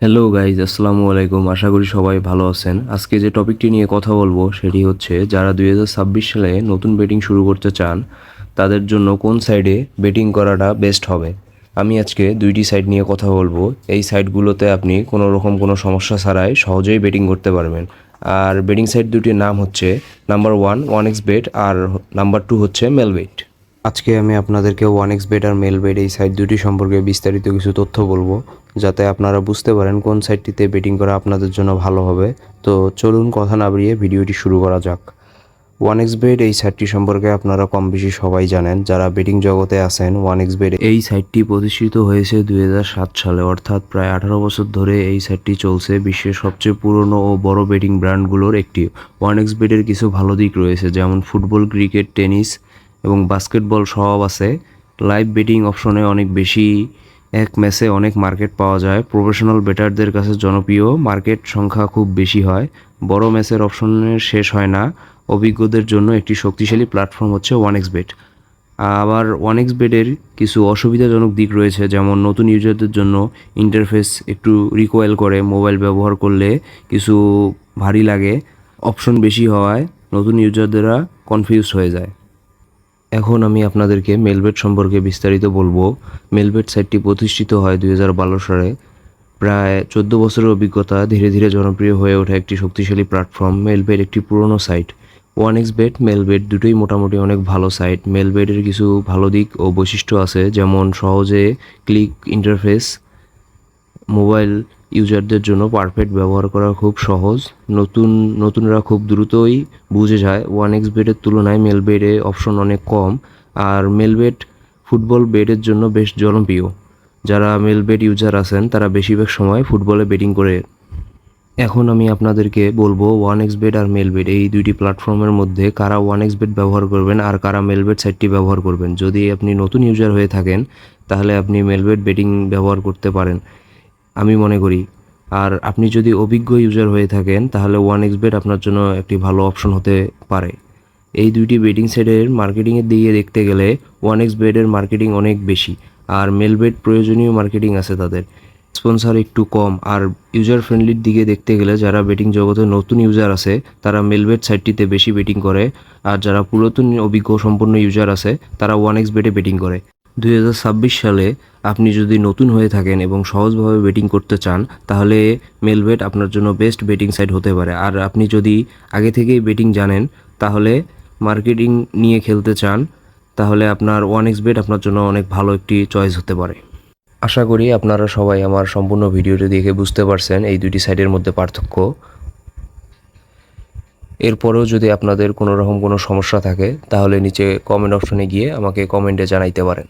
Hello guys, আসসালামু আলাইকুম। আশা করি সবাই ভালো আছেন। আজকে যে টপিকটি নিয়ে কথা বলবো সেটি হচ্ছে যারা 2026 সালে নতুন বেটিং শুরু করতে চান তাদের জন্য কোন সাইডে বেটিং করাটা বেস্ট হবে। আমি আজকে দুইটি সাইট নিয়ে কথা বলবো। এই সাইটগুলোতে আপনি কোনো রকম কোনো সমস্যা ছাড়াই সহজেই বেটিং করতে পারবেন। আর বেটিং সাইট দুটির নাম হচ্ছে নাম্বার 1 OneXBet আর নাম্বার 2 হচ্ছে মেলবেট। আজকে আমি আপনাদেরকে OneXBet আর মেলবেট এই সাইট দুটি সম্পর্কে বিস্তারিত কিছু তথ্য বলবো, যাতে আপনারা বুঝতে পারেন কোন সাইটটিতে বেটিং করা আপনাদের জন্য ভালো হবে। তো চলুন কথা না বাড়িয়ে ভিডিওটি শুরু করা যাক। OneXBet এই সাইটটি সম্পর্কে আপনারা কম বেশি সবাই জানেন যারা বেটিং জগতে আছেন। OneXBet এই সাইটটি প্রতিষ্ঠিত হয়েছে 2007 সালে, অর্থাৎ প্রায় 18 বছর ধরে এই সাইটটি চলছে। বিশ্বের সবচেয়ে পুরনো ও বড় বেটিং ব্র্যান্ডগুলোর একটি। OneXBet-এর কিছু ভালো দিক রয়েছে, যেমন ফুটবল, ক্রিকেট, টেনিস এবং বাস্কেটবল সব আছে। লাইভ বেটিং অপশনে অনেক বেশি, এক ম্যাচে অনেক মার্কেট পাওয়া যায়। প্রফেশনাল বেটারদের কাছে জনপ্রিয়, মার্কেট সংখ্যা খুব বেশি হয়। বড় ম্যাচের অপশনের শেষ হয় না। অভিজ্ঞদের জন্য একটি শক্তিশালী প্ল্যাটফর্ম হচ্ছে OneXBet। আবার OneXBet-এর কিছু অসুবিধাজনক দিক রয়েছে, যেমন নতুন ইউজারদের জন্য ইন্টারফেস একটু রিকোয়েল করে, মোবাইল ব্যবহার করলে কিছু ভারী লাগে। অপশন বেশি হওয়ায় নতুন ইউজারদেরা কনফিউজড হয়ে যায়। এখন আমি আপনাদেরকে মেলবেট সম্পর্কে বিস্তারিত বলবো। মেলবেট সাইটটি প্রতিষ্ঠিত হয় 2012 সালে। প্রায় 14 বছরের অভিজ্ঞতা, ধীরে ধীরে জনপ্রিয় হয়ে ওঠে একটি শক্তিশালী প্ল্যাটফর্ম। মেলবেট একটি পুরনো সাইট। OneXBet, মেলবেট দুটোই মোটামুটি অনেক ভালো সাইট। মেলবেটের কিছু ভালো দিক ও বৈশিষ্ট্য আছে, যেমন সহজে ক্লিক ইন্টারফেস, মোবাইল ইউজারদের জন্য পারফেক্ট, ব্যবহার করা খুব সহজ, নতুনরা খুব দ্রুতই বুঝে যায়। OneXBet-এর তুলনায় মেলবেটে অপশন অনেক কম। আর মেলবেট ফুটবল বেটের জন্য বেশ জনপ্রিয়। যারা মেলবেট ইউজার আছেন তারা বেশিরভাগ সময় ফুটবলে বেটিং করে। এখন আমি আপনাদেরকে বলবো OneXBet আর মেলবেট এই দুইটি প্ল্যাটফর্মের মধ্যে কারা OneXBet ব্যবহার করবেন আর কারা মেলবেট সাইটটি ব্যবহার করবেন। যদি আপনি নতুন ইউজার হয়ে থাকেন তাহলে আপনি মেলবেট বেটিং ব্যবহার করতে পারেন আমি মনে করি। আর আপনি যদি অভিজ্ঞ ইউজার হয়ে থাকেন তাহলে OneXBet আপনার জন্য একটি ভালো অপশন হতে পারে। এই দুইটি বেটিং সাইটের মার্কেটিংয়ের দিকে দেখতে গেলে OneXBet-এর মার্কেটিং অনেক বেশি, আর মেলবেট প্রয়োজনীয় মার্কেটিং আছে তাদের, স্পন্সর একটু কম। আর ইউজার ফ্রেন্ডলির দিকে দেখতে গেলে যারা বেটিং জগতে নতুন ইউজার আছে তারা মেলবেট সাইটটিতে বেশি বেটিং করে, আর যারা পুরাতন অভিজ্ঞ সম্পন্ন ইউজার আছে তারা OneXBet-এ বেটিং করে। 2026 সালে আপনি যদি নতুন হয়ে থাকেন এবং সহজভাবে বেটিং করতে চান তাহলে মেলবেট আপনার জন্য বেস্ট বেটিং সাইট হতে পারে। আর আপনি যদি আগে থেকেই বেটিং জানেন, তাহলে মার্কেটিং নিয়ে খেলতে চান, তাহলে আপনার OneXBet আপনার জন্য অনেক ভালো একটি চয়েস হতে পারে। আশা করি আপনারা সবাই আমার সম্পূর্ণ ভিডিওটি দেখে বুঝতে পারছেন এই দুটি সাইটের মধ্যে পার্থক্য। এরপরেও যদি আপনাদের কোনো রকম কোনো সমস্যা থাকে তাহলে নিচে কমেন্ট অপশনে গিয়ে আমাকে কমেন্টে জানাইতে পারেন।